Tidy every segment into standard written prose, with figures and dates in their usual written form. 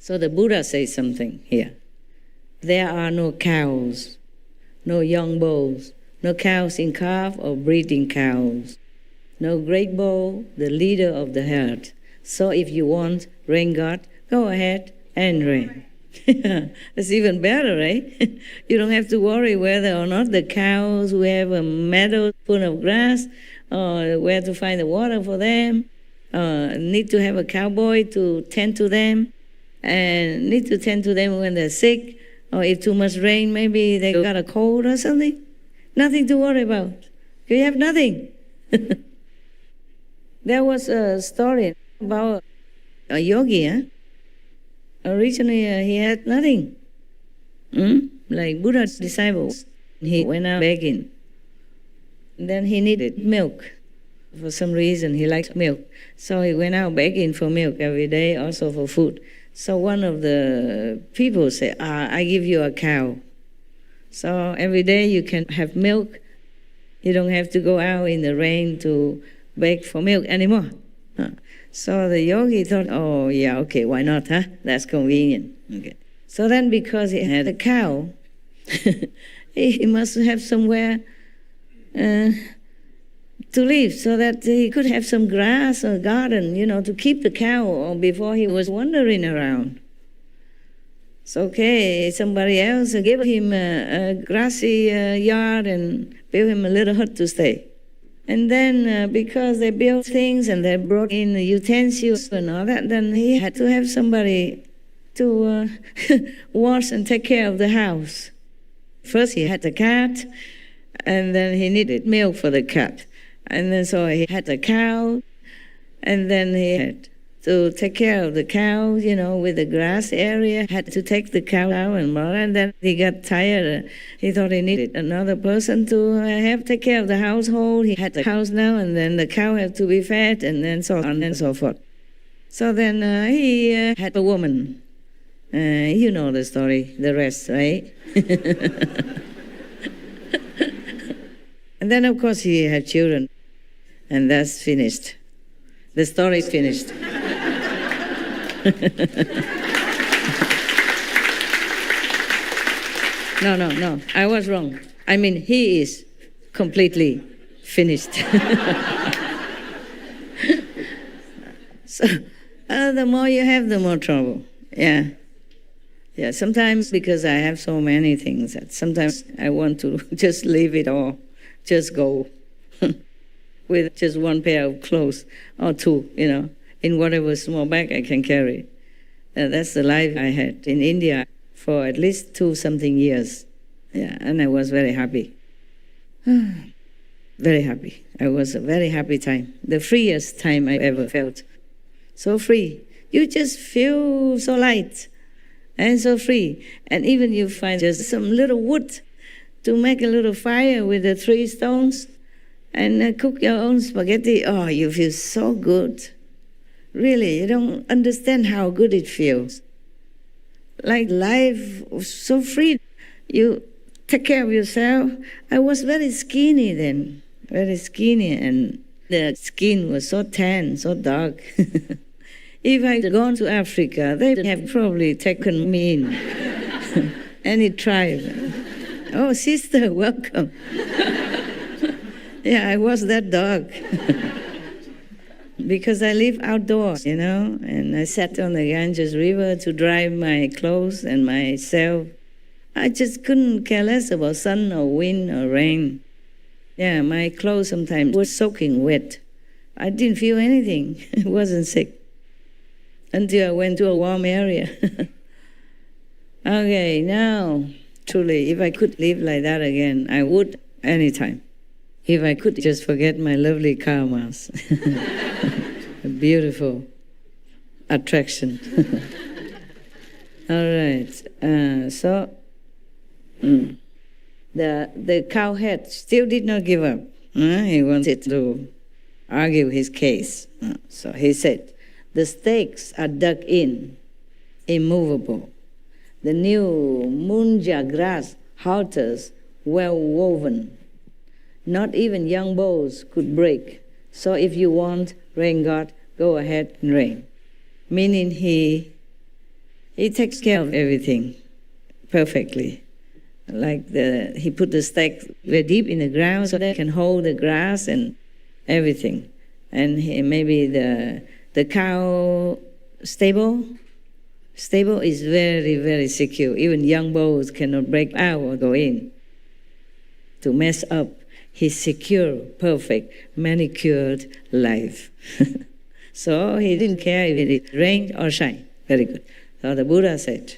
So the Buddha says something here. There are no cows, no young bulls, no cows in calf or breeding cows, no great bull, the leader of the herd. So if you want rain god, go ahead and rain. It's even better, right? You don't have to worry whether or not the cows will have a meadow full of grass, or where to find the water for them, need to have a cowboy to tend to them, and need to tend to them when they're sick, or if too much rain, maybe they got a cold or something. Nothing to worry about. You have nothing. There was a story about a yogi, huh? Originally, he had nothing. Like Buddha's disciples. He went out begging. Then he needed milk. For some reason, he liked milk. So he went out begging for milk every day, also for food. So one of the people said, I give you a cow. So every day you can have milk. You don't have to go out in the rain to beg for milk anymore. So the yogi thought, oh, yeah, okay, why not, huh? That's convenient. Okay. So then because he had a cow, he must have somewhere to live so that he could have some grass or garden, to keep the cow before he was wandering around. So, okay, somebody else gave him a grassy yard and built him a little hut to stay. And then because they built things and they brought in the utensils and all that, then he had to have somebody to wash and take care of the house. First he had the cat, and then he needed milk for the cat. And then so he had the cow, and then he had to take care of the cow, with the grass area, had to take the cow out and then he got tired. He thought he needed another person to take care of the household. He had the house now, and then the cow had to be fed, and then so on and so forth. So then he had a woman. You know the story, the rest, right? And then, of course, he had children, and that's finished. The story is finished. No, I was wrong. I mean, he is completely finished. So, the more you have, the more trouble. Yeah, sometimes because I have so many things, that sometimes I want to just leave it all, just go with just one pair of clothes or two, in whatever small bag I can carry. That's the life I had in India for at least 2-something years. Yeah, and I was very happy. Very happy. It was a very happy time. The freest time I ever felt. So free. You just feel so light and so free. And even you find just some little wood to make a little fire with the 3 stones and cook your own spaghetti. Oh, you feel so good. Really, you don't understand how good it feels. Like life was so free. You take care of yourself. I was very skinny then, very skinny, and the skin was so tan, so dark. If I had gone to Africa, they would have probably taken me in. Any tribe. Oh, sister, welcome. Yeah, I was that dark. Because I live outdoors, and I sat on the Ganges River to dry my clothes and myself. I just couldn't care less about sun or wind or rain. Yeah, my clothes sometimes were soaking wet. I didn't feel anything. I wasn't sick until I went to a warm area. Okay, now, truly, if I could live like that again, I would anytime. If I could just forget my lovely karmas. A beautiful attraction. All right. The cowhead still did not give up. He wanted to argue his case. So he said, the stakes are dug in, immovable. The new munja grass halters well woven. Not even young boughs could break. So if you want rain god, go ahead and rain. Meaning he He takes care of everything perfectly. Like he put the stake very deep in the ground so they can hold the grass and everything. And maybe the cow stable is very, very secure. Even young bulls cannot break out or go in to mess up his secure, perfect, manicured life. So he didn't care if it rained or shine. Very good. So the Buddha said,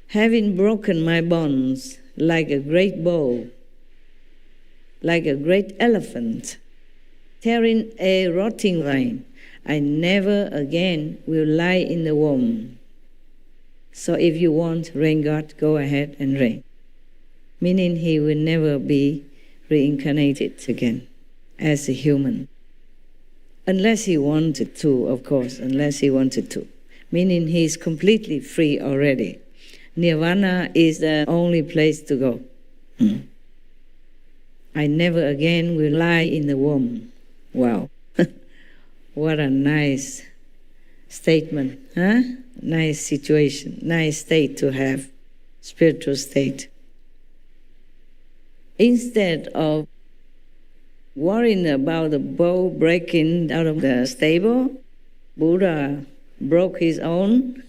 having broken my bonds like a great bow, like a great elephant, tearing a rotting vine, I never again will lie in the womb. So if you want rain god, go ahead and rain. Meaning he will never be reincarnated again as a human. Unless he wanted to, of course, unless he wanted to. Meaning he is completely free already. Nirvana is the only place to go. I never again will lie in the womb. Wow. What a nice statement, huh? Nice situation, nice state to have, spiritual state. Instead of worrying about the bull breaking out of the stable, Buddha broke his own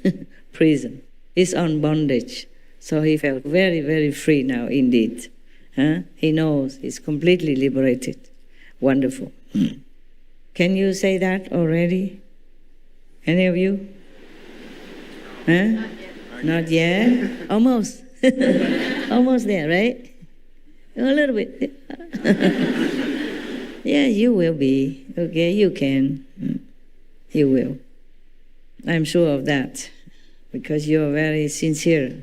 prison, his own bondage. So he felt very, very free now indeed. Huh? He knows he's completely liberated. Wonderful. Can you say that already? Any of you? Huh? Not yet? Almost. Almost there, right? A little bit. Yeah, you will be. Okay, you can. You will. I'm sure of that, because you're very sincere.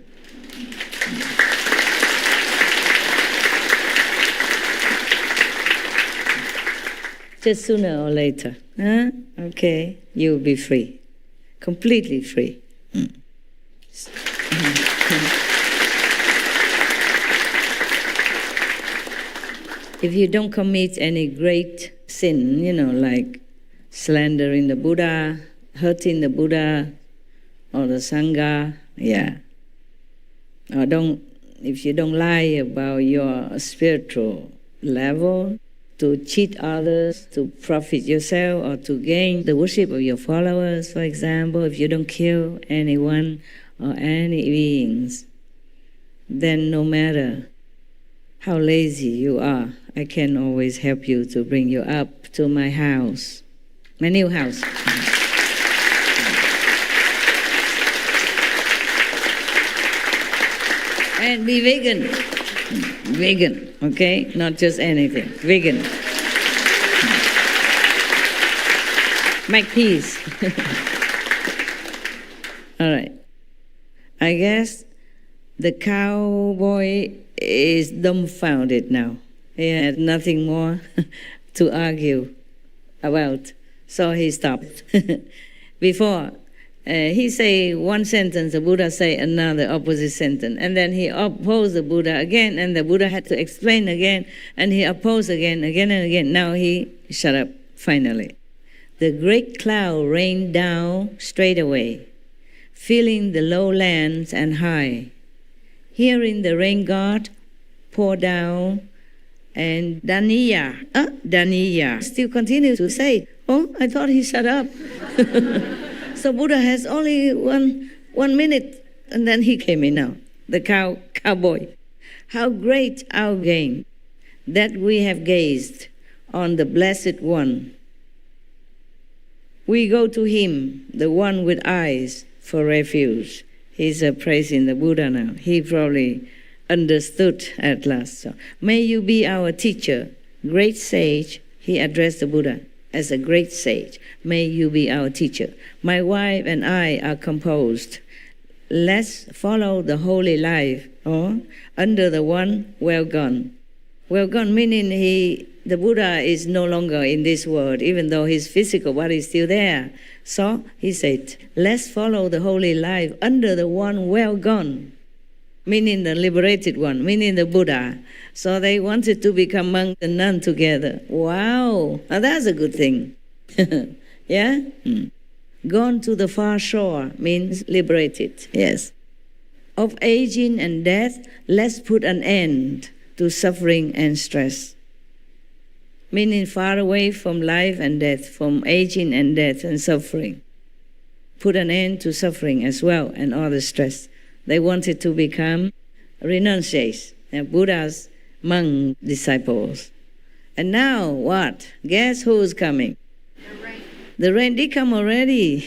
Just sooner or later. Huh? Okay, you'll be free. Completely free. If you don't commit any great sin, like slandering the Buddha, hurting the Buddha or the Sangha, or if you don't lie about your spiritual level, to cheat others, to profit yourself, or to gain the worship of your followers, for example, if you don't kill anyone or any beings, then no matter how lazy you are, I can always help you to bring you up to my house, my new house. And be vegan. Vegan, okay? Not just anything. Vegan. Make peace. All right. I guess the cowboy is dumbfounded now. He had nothing more to argue about, so he stopped. Before, he say one sentence, the Buddha say another opposite sentence, and then he opposed the Buddha again, and the Buddha had to explain again, and he opposed again and again. Now he shut up, finally. The great cloud rained down straight away, filling the lowlands and high. Hearing the rain god pour down, and Dhaniya still continue to say, oh, I thought he shut up. So Buddha has only one minute, and then he came in now, the cowboy. How great our gain that we have gazed on the Blessed One. We go to him, the one with eyes, for refuge. He's praising the Buddha now. He probably understood at last. So, may you be our teacher, great sage. He addressed the Buddha as a great sage. May you be our teacher. My wife and I are composed. Let's follow the holy life, under the one well gone. Well gone meaning the Buddha is no longer in this world, even though his physical body is still there. So he said, let's follow the holy life under the one well gone, meaning the liberated one, meaning the Buddha. So they wanted to become monk and nun together. Wow, now that's a good thing. Yeah? Gone to the far shore means liberated, yes. Of aging and death, let's put an end to suffering and stress. Meaning far away from life and death, from aging and death and suffering. Put an end to suffering as well and all the stress. They wanted to become renunciates, Buddha's monk disciples. And now what? Guess who's coming? The rain. The rain did come already.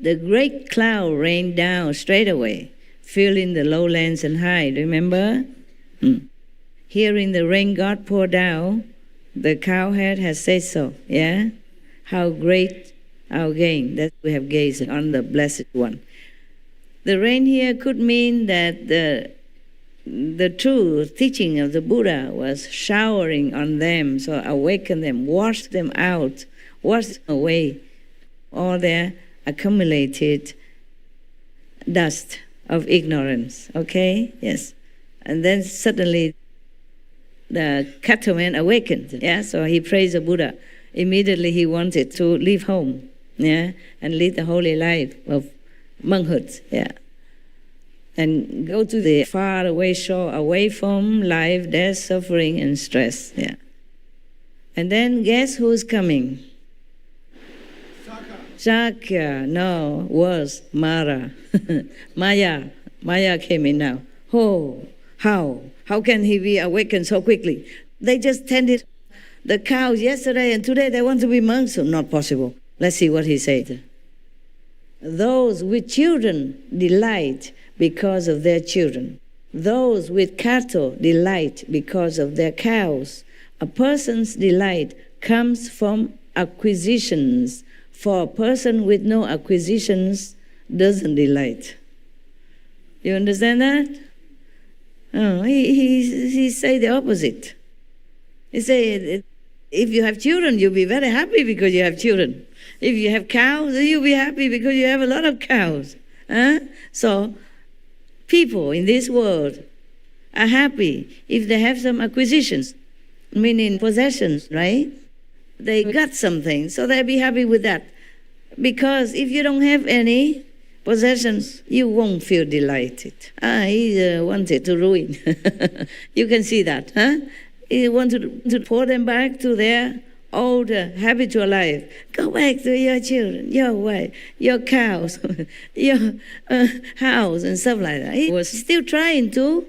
The great cloud rained down straight away, filling the lowlands and high, remember? Hearing the rain God pour down, the cowhead has said so, yeah? How great our gain, that we have gazed on the Blessed One. The rain here could mean that the true teaching of the Buddha was showering on them, so awaken them, wash them out, wash away all their accumulated dust of ignorance, okay? Yes. And then suddenly the Cattleman awakened, yeah? So he praised the Buddha. Immediately he wanted to leave home, yeah? And lead the holy life of monkhood, yeah? And go to the far away shore, away from life, death, suffering, and stress, yeah? And then guess who's coming? Shakya, no, was Mara. Maya came in now. Oh, how? How can he be awakened so quickly? They just tended the cows yesterday and today they want to be monks. So not possible. Let's see what he said. Those with children delight because of their children. Those with cattle delight because of their cows. A person's delight comes from acquisitions. For a person with no acquisitions doesn't delight. You understand that? Oh, he say the opposite. He say, if you have children, you'll be very happy because you have children. If you have cows, you'll be happy because you have a lot of cows. So people in this world are happy if they have some acquisitions, meaning possessions, right? They got something, so they'll be happy with that. Because if you don't have any possessions, you won't feel delighted. He wanted to ruin. You can see that, huh? He wanted to pour them back to their old habitual life. Go back to your children, your wife, your cows, your house, and stuff like that. He was still trying to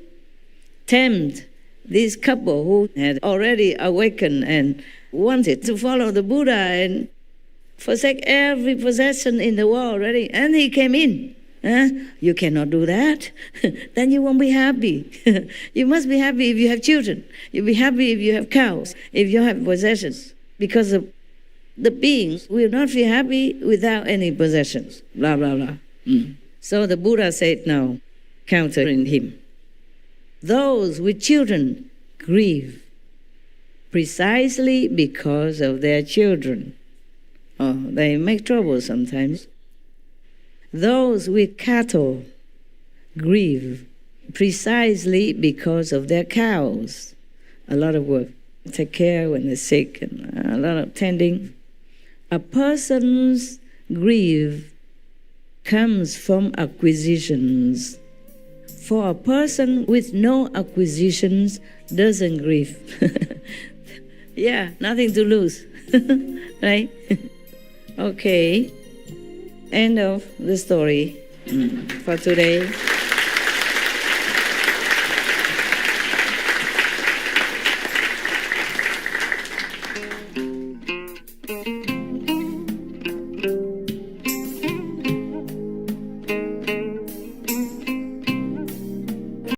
tempt this couple who had already awakened and wanted to follow the Buddha and forsake every possession in the world already. And he came in. You cannot do that. Then you won't be happy. You must be happy if you have children. You'll be happy if you have cows, if you have possessions. Because the beings will not be happy without any possessions. Blah, blah, blah. So the Buddha said now, countering him, those with children grieve precisely because of their children. Oh, they make trouble sometimes. Those with cattle grieve precisely because of their cows. A lot of work. Take care when they're sick and a lot of tending. A person's grief comes from acquisitions. For a person with no acquisitions doesn't grieve. Yeah, nothing to lose. Right? Okay. End of the story for today.